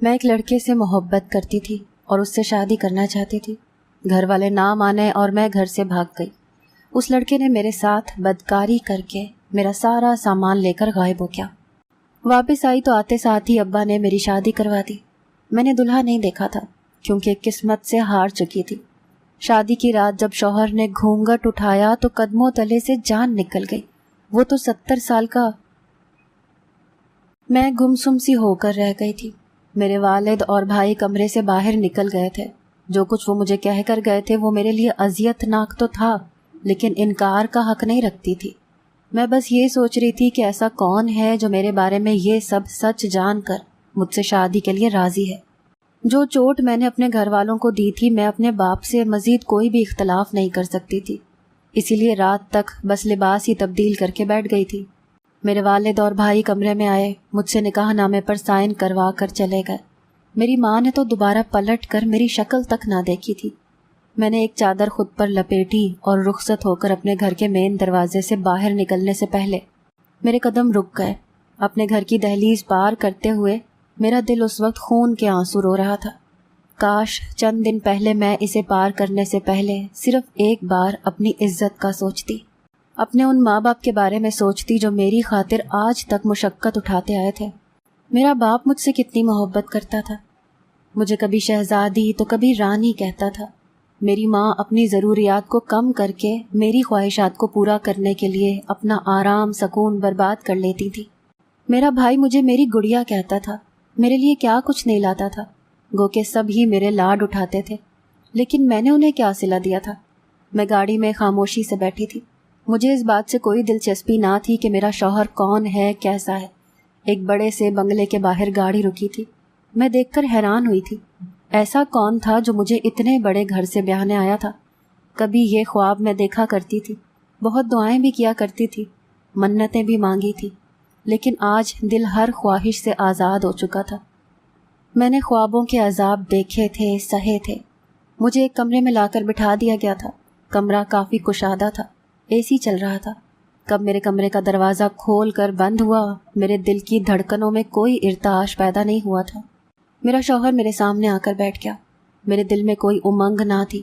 میں ایک لڑکے سے محبت کرتی تھی اور اس سے شادی کرنا چاہتی تھی۔ گھر والے نہ مانے اور میں گھر سے بھاگ گئی۔ اس لڑکے نے میرے ساتھ بدکاری کر کے میرا سارا سامان لے کر غائب ہو گیا۔ واپس آئی تو آتے ساتھ ہی ابا نے میری شادی کروا دی۔ میں نے دلہا نہیں دیکھا تھا کیونکہ قسمت سے ہار چکی تھی۔ شادی کی رات جب شوہر نے گھونگھٹ اٹھایا تو قدموں تلے سے جان نکل گئی۔ وہ تو 70 سال کا۔ میں گمسم سی ہو کر رہ گئی تھی۔ میرے والد اور بھائی کمرے سے باہر نکل گئے تھے۔ جو کچھ وہ مجھے کہہ کر گئے تھے وہ میرے لیے اذیت ناک تو تھا، لیکن انکار کا حق نہیں رکھتی تھی۔ میں بس یہ سوچ رہی تھی کہ ایسا کون ہے جو میرے بارے میں یہ سب سچ جان کر مجھ سے شادی کے لیے راضی ہے۔ جو چوٹ میں نے اپنے گھر والوں کو دی تھی، میں اپنے باپ سے مزید کوئی بھی اختلاف نہیں کر سکتی تھی، اسی لیے رات تک بس لباس ہی تبدیل کر کے بیٹھ گئی تھی۔ میرے والد اور بھائی کمرے میں آئے، مجھ سے نکاح نامے پر سائن کروا کر چلے گئے۔ میری ماں نے تو دوبارہ پلٹ کر میری شکل تک نہ دیکھی تھی۔ میں نے ایک چادر خود پر لپیٹی اور رخصت ہو کر اپنے گھر کے مین دروازے سے باہر نکلنے سے پہلے میرے قدم رک گئے۔ اپنے گھر کی دہلیز پار کرتے ہوئے میرا دل اس وقت خون کے آنسو رو رہا تھا۔ کاش چند دن پہلے میں اسے پار کرنے سے پہلے صرف ایک بار اپنی عزت کا سوچتی، اپنے ان ماں باپ کے بارے میں سوچتی جو میری خاطر آج تک مشقت اٹھاتے آئے تھے۔ میرا باپ مجھ سے کتنی محبت کرتا تھا، مجھے کبھی شہزادی تو کبھی رانی کہتا تھا۔ میری ماں اپنی ضروریات کو کم کر کے میری خواہشات کو پورا کرنے کے لیے اپنا آرام سکون برباد کر لیتی تھی۔ میرا بھائی مجھے میری گڑیا کہتا تھا، میرے لیے کیا کچھ نہیں لاتا تھا، گو کہ سب ہی میرے لاڈ اٹھاتے تھے، لیکن میں نے انہیں کیا صلہ دیا تھا۔ میں گاڑی میں خاموشی سے بیٹھی تھی۔ مجھے اس بات سے کوئی دلچسپی نہ تھی کہ میرا شوہر کون ہے، کیسا ہے۔ ایک بڑے سے بنگلے کے باہر گاڑی رکی تھی۔ میں دیکھ کر حیران ہوئی تھی، ایسا کون تھا جو مجھے اتنے بڑے گھر سے بیاہنے آیا تھا۔ کبھی یہ خواب میں دیکھا کرتی تھی، بہت دعائیں بھی کیا کرتی تھی، منتیں بھی مانگی تھی، لیکن آج دل ہر خواہش سے آزاد ہو چکا تھا۔ میں نے خوابوں کے عذاب دیکھے تھے، سہے تھے۔ مجھے ایک کمرے میں لا کر بٹھا دیا گیا تھا۔ کمرہ کافی کشادہ تھا، اے سی چل رہا تھا۔ کب میرے کمرے کا دروازہ کھول کر بند ہوا، میرے دل کی دھڑکنوں میں کوئی ارتعاش پیدا نہیں ہوا تھا۔ میرا شوہر میرے سامنے آ کر بیٹھ گیا۔ میرے دل میں کوئی امنگ نہ تھی،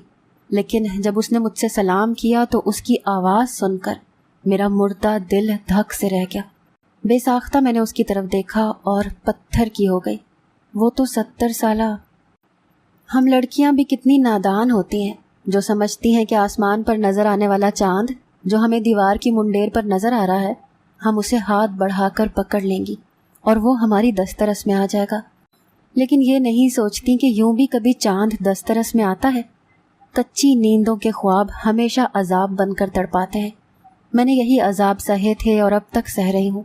لیکن جب اس نے مجھ سے سلام کیا تو اس کی آواز سن کر میرا مردہ دل دھک سے رہ گیا۔ بے ساختہ میں نے اس کی طرف دیکھا اور پتھر کی ہو گئی۔ وہ تو 70 سالہ۔ ہم لڑکیاں بھی کتنی نادان ہوتی ہیں جو سمجھتی ہیں کہ آسمان پر نظر آنے والا چاند جو ہمیں دیوار کی منڈیر پر نظر آ رہا ہے، ہم اسے ہاتھ بڑھا کر پکڑ لیں گی اور وہ ہماری دسترس میں آ جائے گا، لیکن یہ نہیں سوچتی کہ یوں بھی کبھی چاند دسترس میں آتا ہے۔ کچی نیندوں کے خواب ہمیشہ عذاب بن کر تڑپاتے ہیں۔ میں نے یہی عذاب سہے تھے اور اب تک سہ رہی ہوں۔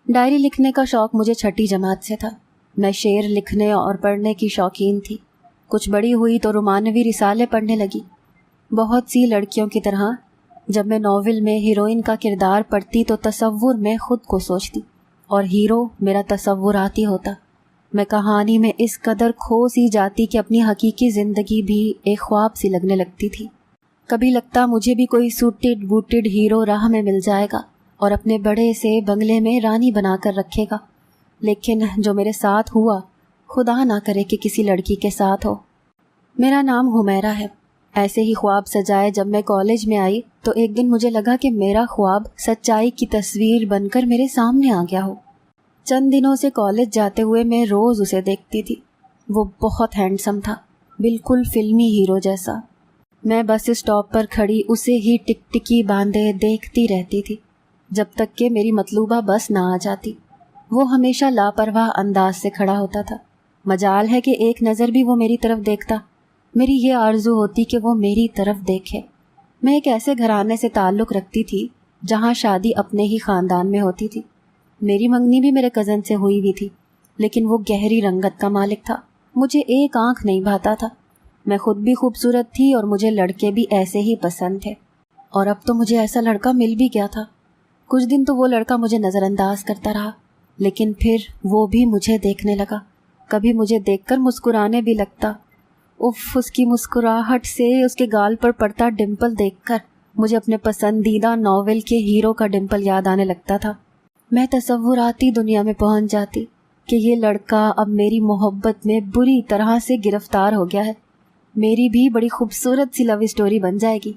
ڈائری لکھنے کا شوق مجھے 6ٹھی جماعت سے تھا۔ میں شعر لکھنے اور پڑھنے کی شوقین تھی۔ کچھ بڑی ہوئی تو رومانوی رسالے پڑھنے لگی۔ بہت سی لڑکیوں کی طرح جب میں ناول میں ہیروئن کا کردار پڑھتی تو تصور میں خود کو سوچتی اور ہیرو میرا تصوراتی ہوتا۔ میں کہانی میں اس قدر کھو سی جاتی کہ اپنی حقیقی زندگی بھی ایک خواب سی لگنے لگتی تھی۔ کبھی لگتا مجھے بھی کوئی سوٹڈ بوٹڈ ہیرو راہ میں مل جائے گا اور اپنے بڑے سے بنگلے میں رانی بنا کر رکھے گا، لیکن جو میرے ساتھ ہوا، خدا نہ کرے کہ کسی لڑکی کے ساتھ ہو۔ میرا نام حمیرہ ہے۔ ایسے ہی خواب سجائے جب میں کالج میں آئی تو ایک دن مجھے لگا کہ میرا خواب سچائی کی تصویر بن کر میرے سامنے آ گیا ہو۔ چند دنوں سے کالج جاتے ہوئے میں روز اسے دیکھتی تھی۔ وہ بہت ہینڈسم تھا، بالکل فلمی ہیرو جیسا۔ میں بس اسٹاپ پر کھڑی اسے ہی ٹکٹکی باندھے دیکھتی رہتی تھی جب تک کہ میری مطلوبہ بس نہ آ جاتی۔ وہ ہمیشہ لاپرواہ انداز سے کھڑا ہوتا تھا۔ مجال ہے کہ ایک نظر بھی وہ میری طرف دیکھتا۔ میری یہ آرزو ہوتی کہ وہ میری طرف دیکھے۔ میں ایک ایسے گھرانے سے تعلق رکھتی تھی جہاں شادی اپنے ہی خاندان میں ہوتی تھی۔ میری منگنی بھی میرے کزن سے ہوئی ہوئی تھی، لیکن وہ گہری رنگت کا مالک تھا۔ مجھے ایک آنکھ نہیں بھاتا تھا۔ میں خود بھی خوبصورت تھی اور مجھے لڑکے بھی ایسے ہی پسند تھے، اور اب تو مجھے ایسا لڑکا مل بھی گیا تھا۔ کچھ دن تو وہ لڑکا مجھے نظر انداز کرتا رہا، لیکن پھر وہ بھی مجھے دیکھنے لگا۔ کبھی مجھے دیکھ کر مسکرانے بھی لگتا۔ اف، اس کی مسکراہٹ سے اس کے گال پر پڑتا ڈمپل دیکھ کر مجھے اپنے پسندیدہ ناول کے ہیرو کا ڈمپل یاد آنے لگتا تھا۔ میں تصوراتی دنیا میں پہنچ جاتی کہ یہ لڑکا اب میری محبت میں بری طرح سے گرفتار ہو گیا ہے. میری بھی بڑی خوبصورت سی لو اسٹوری بن جائے گی.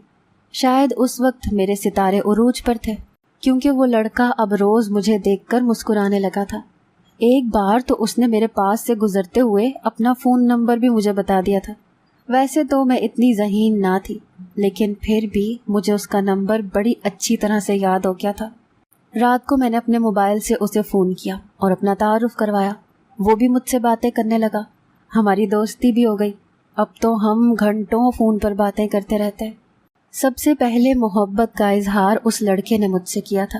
شاید اس وقت میرے ستارے عروج پر تھے، کیونکہ وہ لڑکا اب روز مجھے دیکھ کر مسکرانے لگا تھا. ایک بار تو اس نے میرے پاس سے گزرتے ہوئے اپنا فون نمبر بھی مجھے بتا دیا تھا. ویسے تو میں اتنی ذہین نہ تھی، لیکن پھر بھی مجھے اس کا نمبر بڑی اچھی طرح سے یاد ہو گیا تھا. رات کو میں نے اپنے موبائل سے اسے فون کیا اور اپنا تعارف کروایا. وہ بھی مجھ سے باتیں کرنے لگا. ہماری دوستی بھی ہو گئی. اب تو ہم گھنٹوں فون پر باتیں کرتے رہتے ہیں. سب سے پہلے محبت کا اظہار اس لڑکے نے مجھ سے کیا تھا.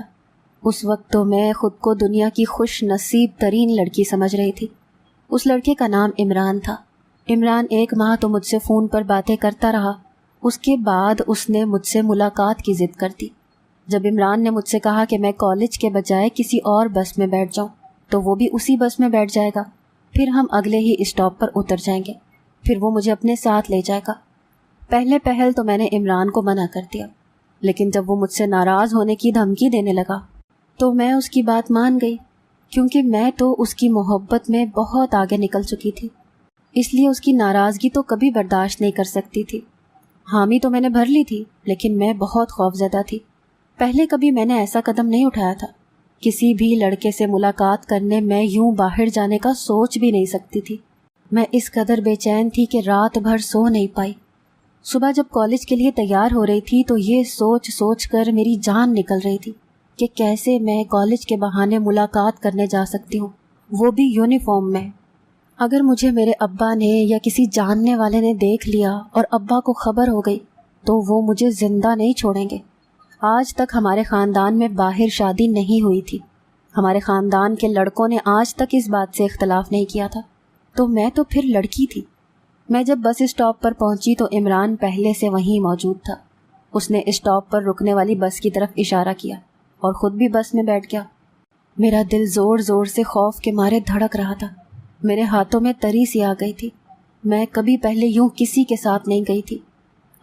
اس وقت تو میں خود کو دنیا کی خوش نصیب ترین لڑکی سمجھ رہی تھی. اس لڑکے کا نام عمران تھا. عمران 1 ماہ تو مجھ سے فون پر باتیں کرتا رہا. اس کے بعد اس نے مجھ سے ملاقات کی ضد کر دی. جب عمران نے مجھ سے کہا کہ میں کالج کے بجائے کسی اور بس میں بیٹھ جاؤں تو وہ بھی اسی بس میں بیٹھ جائے گا. پھر ہم اگلے ہی اسٹاپ پر اتر جائیں گے. پھر وہ مجھے اپنے ساتھ لے جائے گا. پہلے پہل تو میں نے عمران کو منع کر دیا، لیکن جب وہ مجھ سے ناراض ہونے کی دھمکی دینے لگا تو میں اس کی بات مان گئی، کیونکہ میں تو اس کی محبت میں بہت آگے نکل چکی تھی. اس لیے اس کی ناراضگی تو کبھی برداشت نہیں کر سکتی تھی. حامی تو میں نے بھر لی تھی، لیکن میں بہت خوفزدہ تھی. پہلے کبھی میں نے ایسا قدم نہیں اٹھایا تھا. کسی بھی لڑکے سے ملاقات کرنے میں یوں باہر جانے کا سوچ بھی نہیں سکتی تھی. میں اس قدر بے چین تھی کہ رات بھر سو نہیں پائی. صبح جب کالج کے لیے تیار ہو رہی تھی تو یہ سوچ کر میری جان نکل رہی تھی کہ کیسے میں کالج کے بہانے ملاقات کرنے جا سکتی ہوں، وہ بھی یونیفارم میں. اگر مجھے میرے ابا نے یا کسی جاننے والے نے دیکھ لیا اور ابا کو خبر ہو گئی تو وہ مجھے زندہ نہیں چھوڑیں گے. آج تک ہمارے خاندان میں باہر شادی نہیں ہوئی تھی. ہمارے خاندان کے لڑکوں نے آج تک اس بات سے اختلاف نہیں کیا تھا. تو میں تو پھر لڑکی تھی. میں جب بس اسٹاپ پر پہنچی تو عمران پہلے سے وہیں موجود تھا. اس نے اسٹاپ پر رکنے والی بس کی طرف اشارہ کیا اور خود بھی بس میں بیٹھ گیا. میرا دل زور زور سے خوف کے مارے دھڑک رہا تھا. میرے ہاتھوں میں تری سی آ گئی تھی. میں کبھی پہلے یوں کسی کے ساتھ نہیں گئی تھی.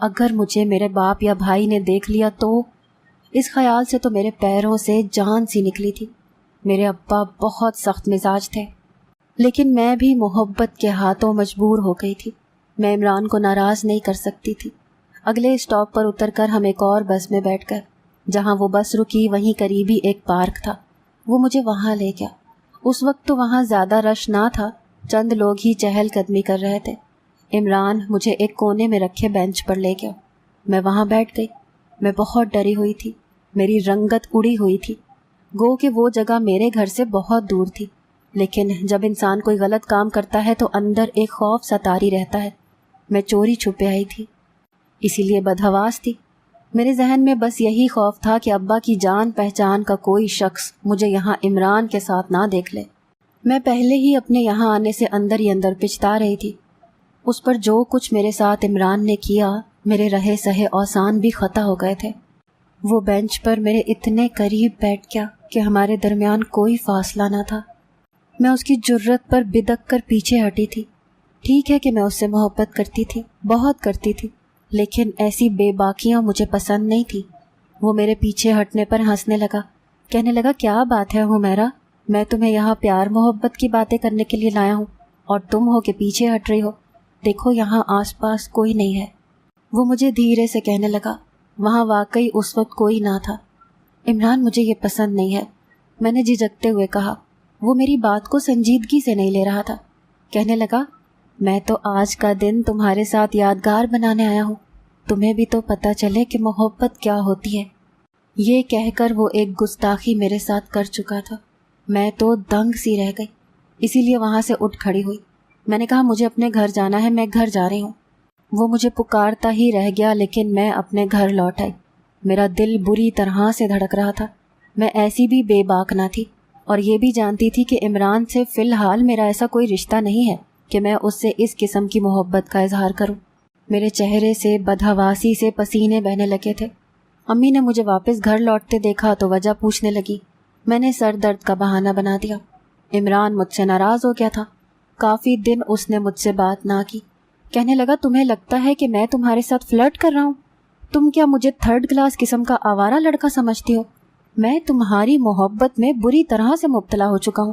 اگر مجھے میرے باپ یا بھائی نے دیکھ لیا تو اس خیال سے تو میرے پیروں سے جان سی نکلی تھی. میرے ابا بہت سخت مزاج تھے، لیکن میں بھی محبت کے ہاتھوں مجبور ہو گئی تھی. میں عمران کو ناراض نہیں کر سکتی تھی. اگلے اسٹاپ پر اتر کر ہم ایک اور بس میں بیٹھ گئے. جہاں وہ بس رکی وہیں قریبی ایک پارک تھا. وہ مجھے وہاں لے گیا. اس وقت تو وہاں زیادہ رش نہ تھا، چند لوگ ہی چہل قدمی کر رہے تھے. عمران مجھے ایک کونے میں رکھے بینچ پر لے گیا. میں وہاں بیٹھ گئی. میں بہت ڈری ہوئی تھی. میری رنگت اڑی ہوئی تھی. گو کہ وہ جگہ میرے گھر سے بہت دور تھی، لیکن جب انسان کوئی غلط کام کرتا ہے تو اندر ایک خوف سا طاری رہتا ہے. میں چوری چھپے آئی تھی، اسی لیے بدحواس تھی. میرے ذہن میں بس یہی خوف تھا کہ ابا کی جان پہچان کا کوئی شخص مجھے یہاں عمران کے ساتھ نہ دیکھ لے. میں پہلے ہی اپنے یہاں آنے سے اندر ہی اندر پچھتا رہی تھی. اس پر جو کچھ میرے ساتھ عمران نے کیا، میرے رہے سہے اوسان بھی خطا ہو گئے تھے. وہ بینچ پر میرے اتنے قریب بیٹھ گیا کہ ہمارے درمیان کوئی فاصلہ نہ تھا. میں اس کی جرت پر بدک کر پیچھے ہٹی تھی. ٹھیک ہے کہ میں اس سے محبت کرتی تھی، بہت کرتی تھی، لیکن ایسی بے باکیاں مجھے پسند نہیں تھی. وہ میرے پیچھے ہٹنے پر ہنسنے لگا. کہنے لگا، کیا بات ہے حمیرہ، میں تمہیں یہاں پیار محبت کی باتیں کرنے کے لیے لایا ہوں اور تم ہو کہ پیچھے ہٹ رہی ہو. دیکھو یہاں آس پاس کوئی نہیں ہے. وہ مجھے دھیرے سے کہنے لگا. وہاں واقعی اس وقت کوئی نہ تھا. عمران مجھے یہ پسند نہیں ہے، میں نے جھجکتے ہوئے کہا. وہ میری بات کو سنجیدگی سے نہیں لے رہا تھا. کہنے لگا، میں تو آج کا دن تمہارے ساتھ یادگار بنانے آیا ہوں، تمہیں بھی تو پتہ چلے کہ محبت کیا ہوتی ہے. یہ کہہ کر وہ ایک گستاخی میرے ساتھ کر چکا تھا. میں تو دنگ سی رہ گئی، اسی لیے وہاں سے اٹھ کھڑی ہوئی. میں نے کہا، مجھے اپنے گھر جانا ہے، میں گھر جا رہی ہوں. وہ مجھے پکارتا ہی رہ گیا، لیکن میں اپنے گھر لوٹ آئی. میرا دل بری طرح سے دھڑک رہا تھا. میں ایسی بھی بے باک نہ تھی اور یہ بھی جانتی تھی کہ عمران سے فی الحال میرا ایسا کوئی رشتہ نہیں ہے کہ میں اس سے اس قسم کی محبت کا اظہار کروں. میرے چہرے سے بدحواسی سے پسینے بہنے لگے تھے. امی نے مجھے واپس گھر لوٹتے دیکھا تو وجہ پوچھنے لگی. میں نے سر درد کا بہانہ بنا دیا. عمران مجھ سے ناراض ہو گیا تھا. کافی دن اس نے مجھ سے بات نہ کی. کہنے لگا، تمہیں لگتا ہے کہ میں تمہارے ساتھ فلرٹ کر رہا ہوں؟ تم کیا مجھے 3rd کلاس قسم کا آوارہ لڑکا سمجھتی ہو؟ میں تمہاری محبت میں بری طرح سے مبتلا ہو چکا ہوں.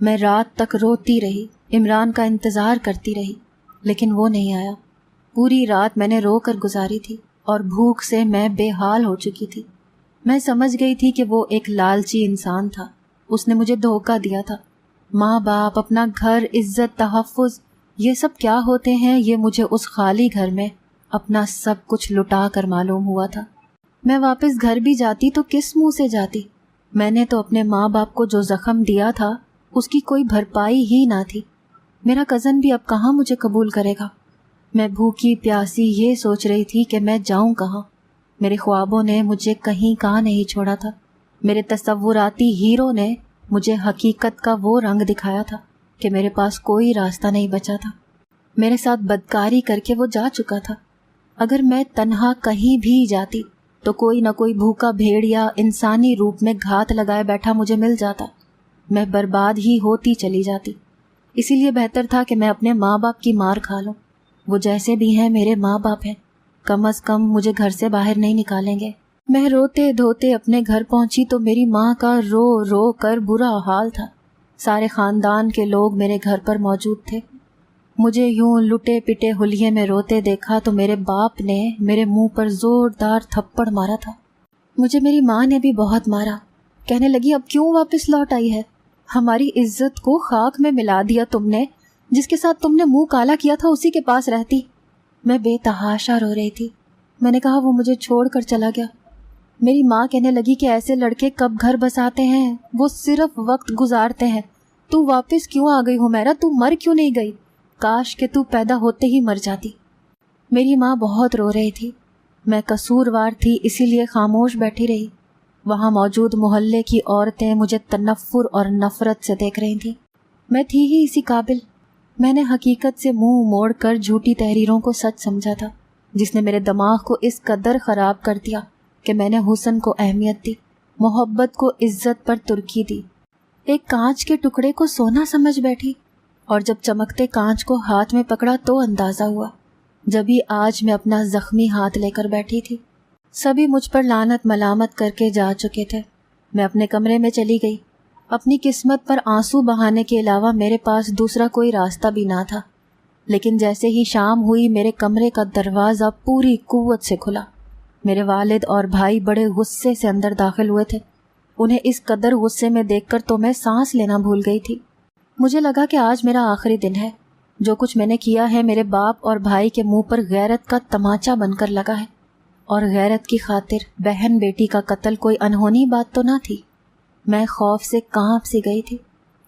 میں رات تک روتی رہی، عمران کا انتظار کرتی رہی، لیکن وہ نہیں آیا۔ پوری رات میں نے رو کر گزاری تھی اور بھوک سے میں بے حال ہو چکی تھی۔ میں سمجھ گئی تھی کہ وہ ایک لالچی انسان تھا، اس نے مجھے دھوکہ دیا تھا۔ ماں باپ، اپنا گھر، عزت، تحفظ، یہ سب کیا ہوتے ہیں، یہ مجھے اس خالی گھر میں اپنا سب کچھ لٹا کر معلوم ہوا تھا۔ میں واپس گھر بھی جاتی تو کس منہ سے جاتی؟ میں نے تو اپنے ماں باپ کو جو زخم دیا تھا اس کی کوئی بھرپائی ہی نہ تھی۔ میرا کزن بھی اب کہاں مجھے قبول کرے گا؟ میں بھوکی پیاسی یہ سوچ رہی تھی کہ میں جاؤں کہاں۔ میرے خوابوں نے مجھے کہیں کا نہیں چھوڑا تھا، میرے تصوراتی ہیرو نے مجھے حقیقت کا وہ رنگ دکھایا تھا کہ میرے پاس کوئی راستہ نہیں بچا تھا۔ میرے ساتھ بدکاری کر کے وہ جا چکا تھا۔ اگر میں تنہا کہیں بھی جاتی تو کوئی نہ کوئی بھوکا بھیڑیا انسانی روپ میں گھات لگائے بیٹھا مجھے مل جاتا، میں برباد ہی ہوتی چلی جاتی۔ اسی لیے بہتر تھا کہ میں اپنے ماں باپ کی مار کھا لوں۔ وہ جیسے بھی ہیں میرے ماں باپ ہیں، کم از کم مجھے گھر سے باہر نہیں نکالیں گے۔ میں روتے دھوتے اپنے گھر پہنچی تو میری ماں کا رو رو کر برا حال تھا۔ سارے خاندان کے لوگ میرے گھر پر موجود تھے۔ مجھے یوں لٹے پٹے حلیے میں روتے دیکھا تو میرے باپ نے میرے منہ پر زوردار تھپڑ مارا تھا۔ مجھے میری ماں نے بھی بہت مارا، کہنے لگی اب کیوں واپس لوٹ آئی ہے؟ ہماری عزت کو خاک میں ملا دیا تم نے، جس کے ساتھ تم نے منہ کالا کیا تھا اسی کے پاس رہتی۔ میں بے تحاشا رو رہی تھی۔ میں نے کہا وہ مجھے چھوڑ کر چلا گیا۔ میری ماں کہنے لگی کہ ایسے لڑکے کب گھر بساتے ہیں، وہ صرف وقت گزارتے ہیں۔ تو واپس کیوں آ گئی حمیرہ؟ تو مر کیوں نہیں گئی؟ کاش کہ تو پیدا ہوتے ہی مر جاتی۔ میری ماں بہت رو رہی تھی۔ میں قصوروار تھی اسی لیے خاموش بیٹھی رہی۔ وہاں موجود محلے کی عورتیں مجھے تنفر اور نفرت سے دیکھ رہی تھیں۔ میں تھی ہی اسی قابل۔ میں نے حقیقت سے منہ موڑ کر جھوٹی تحریروں کو سچ سمجھا تھا، جس نے میرے دماغ کو اس قدر خراب کر دیا کہ میں نے حسن کو اہمیت دی، محبت کو عزت پر ترکی دی، ایک کانچ کے ٹکڑے کو سونا سمجھ بیٹھی، اور جب چمکتے کانچ کو ہاتھ میں پکڑا تو اندازہ ہوا، جبھی آج میں اپنا زخمی ہاتھ لے کر بیٹھی تھی۔ سبھی مجھ پر لعنت ملامت کر کے جا چکے تھے۔ میں اپنے کمرے میں چلی گئی۔ اپنی قسمت پر آنسو بہانے کے علاوہ میرے پاس دوسرا کوئی راستہ بھی نہ تھا۔ لیکن جیسے ہی شام ہوئی میرے کمرے کا دروازہ پوری قوت سے کھلا۔ میرے والد اور بھائی بڑے غصے سے اندر داخل ہوئے تھے۔ انہیں اس قدر غصے میں دیکھ کر تو میں سانس لینا بھول گئی تھی۔ مجھے لگا کہ آج میرا آخری دن ہے۔ جو کچھ میں نے کیا ہے میرے باپ اور بھائی کے منہ پر غیرت کا تماچا بن کر لگا ہے، اور غیرت کی خاطر بہن بیٹی کا قتل کوئی انہونی بات تو نہ تھی۔ میں خوف سے کانپ سی گئی تھی۔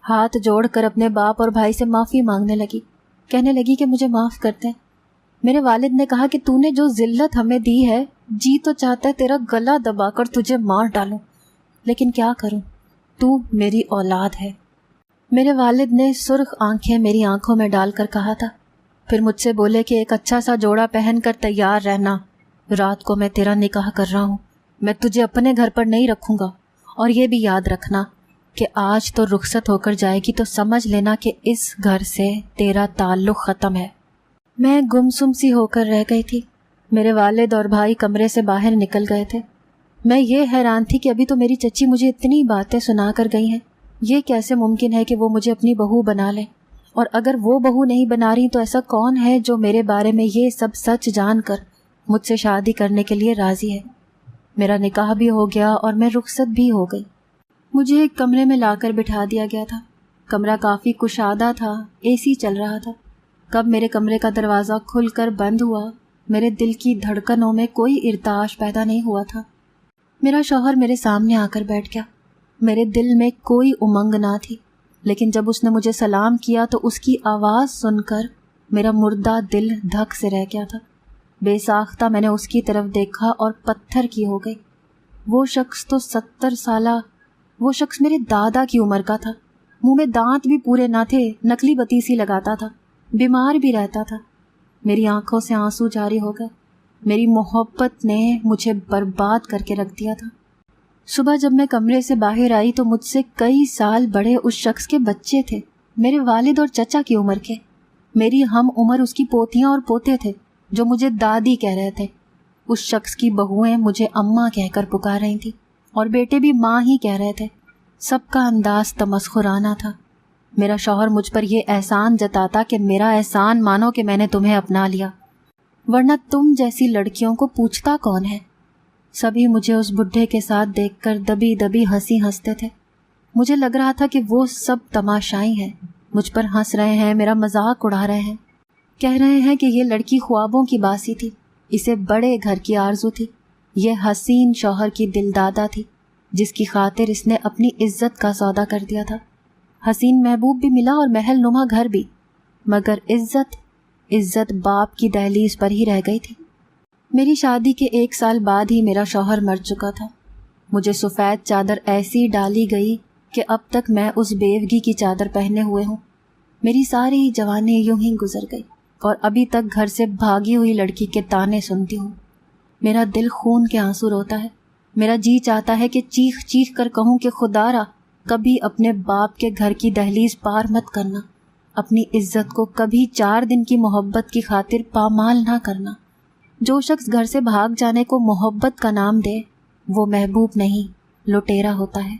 ہاتھ جوڑ کر اپنے باپ اور بھائی سے معافی مانگنے لگی، کہنے لگی کہ مجھے معاف کر دیں۔ میرے والد نے کہا کہ تو نے جو ذلت ہمیں دی ہے، جی تو چاہتا ہے تیرا گلا دبا کر تجھے مار ڈالوں، لیکن کیا کروں، تو میری اولاد ہے۔ میرے والد نے سرخ آنکھیں میری آنکھوں میں ڈال کر کہا تھا، پھر مجھ سے بولے کہ ایک اچھا سا جوڑا پہن کر تیار رہنا، رات کو میں تیرا نکاح کر رہا ہوں، میں تجھے اپنے گھر پر نہیں رکھوں گا، اور یہ بھی یاد رکھنا کہ آج تو رخصت ہو کر جائے گی تو سمجھ لینا کہ اس گھر سے تیرا تعلق ختم ہے۔ میں گمسم سی ہو کر رہ گئی تھی۔ میرے والد اور بھائی کمرے سے باہر نکل گئے تھے۔ میں یہ حیران تھی کہ ابھی تو میری چچی مجھے اتنی باتیں سنا کر گئی ہیں، یہ کیسے ممکن ہے کہ وہ مجھے اپنی بہو بنا لیں؟ اور اگر وہ بہو نہیں بنا رہی تو ایسا کون ہے جو میرے بارے میں یہ سب سچ جان کر مجھ سے شادی کرنے کے لیے راضی ہے؟ میرا نکاح بھی ہو گیا اور میں رخصت بھی ہو گئی۔ مجھے ایک کمرے میں لا کر بٹھا دیا گیا تھا۔ کمرہ کافی کشادہ تھا، اے سی چل رہا تھا۔ کب میرے کمرے کا دروازہ کھل کر بند ہوا، میرے دل کی دھڑکنوں میں کوئی ارتعاش پیدا نہیں ہوا تھا۔ میرا شوہر میرے سامنے آ کر بیٹھ گیا۔ میرے دل میں کوئی امنگ نہ تھی، لیکن جب اس نے مجھے سلام کیا تو اس کی آواز سن کر میرا مردہ دل دھک سے رہ گیا تھا۔ بے ساختہ میں نے اس کی طرف دیکھا اور پتھر کی ہو گئی۔ وہ شخص تو 70 سالہ، وہ شخص میرے دادا کی عمر کا تھا، منہ میں دانت بھی پورے نہ تھے، نکلی بتیسی لگاتا تھا، بیمار بھی رہتا تھا۔ میری آنکھوں سے آنسو جاری ہو گئے۔ میری محبت نے مجھے برباد کر کے رکھ دیا تھا۔ صبح جب میں کمرے سے باہر آئی تو مجھ سے کئی سال بڑے اس شخص کے بچے تھے، میرے والد اور چچا کی عمر کے۔ میری ہم عمر اس کی پوتیاں اور پوتے تھے جو مجھے دادی کہہ رہے تھے۔ اس شخص کی بہوئیں مجھے اماں کہہ کر پکار رہی تھیں اور بیٹے بھی ماں ہی کہہ رہے تھے۔ سب کا انداز تمسخرانہ تھا۔ میرا شوہر مجھ پر یہ احسان جتاتا کہ میرا احسان مانو کہ میں نے تمہیں اپنا لیا، ورنہ تم جیسی لڑکیوں کو پوچھتا کون ہے۔ سبھی مجھے اس بڈھے کے ساتھ دیکھ کر دبی دبی ہنستے تھے۔ مجھے لگ رہا تھا کہ وہ سب تماشائی ہیں، مجھ پر ہنس رہے ہیں، میرا مذاق اڑا رہے ہیں، کہہ رہے ہیں کہ یہ لڑکی خوابوں کی باسی تھی، اسے بڑے گھر کی آرزو تھی، یہ حسین شوہر کی دل دادا تھی جس کی خاطر اس نے اپنی عزت کا سودا کر دیا تھا۔ حسین محبوب بھی ملا اور محل نما گھر بھی، مگر عزت باپ کی دہلیز پر ہی رہ گئی تھی۔ میری شادی کے 1 سال بعد ہی میرا شوہر مر چکا تھا۔ مجھے سفید چادر ایسی ڈالی گئی کہ اب تک میں اس بیوگی کی چادر پہنے ہوئے ہوں۔ میری ساری جوانی یوں ہی گزر گئی اور ابھی تک گھر سے بھاگی ہوئی لڑکی کے تانے سنتی ہوں۔ میرا دل خون کے آنسو روتا ہے، میرا جی چاہتا ہے کہ چیخ چیخ کر کہوں کہ خدا را کبھی اپنے باپ کے گھر کی دہلیز پار مت کرنا، اپنی عزت کو کبھی 4 دن کی محبت کی خاطر پامال نہ کرنا۔ جو شخص گھر سے بھاگ جانے کو محبت کا نام دے وہ محبوب نہیں، لٹیرا ہوتا ہے۔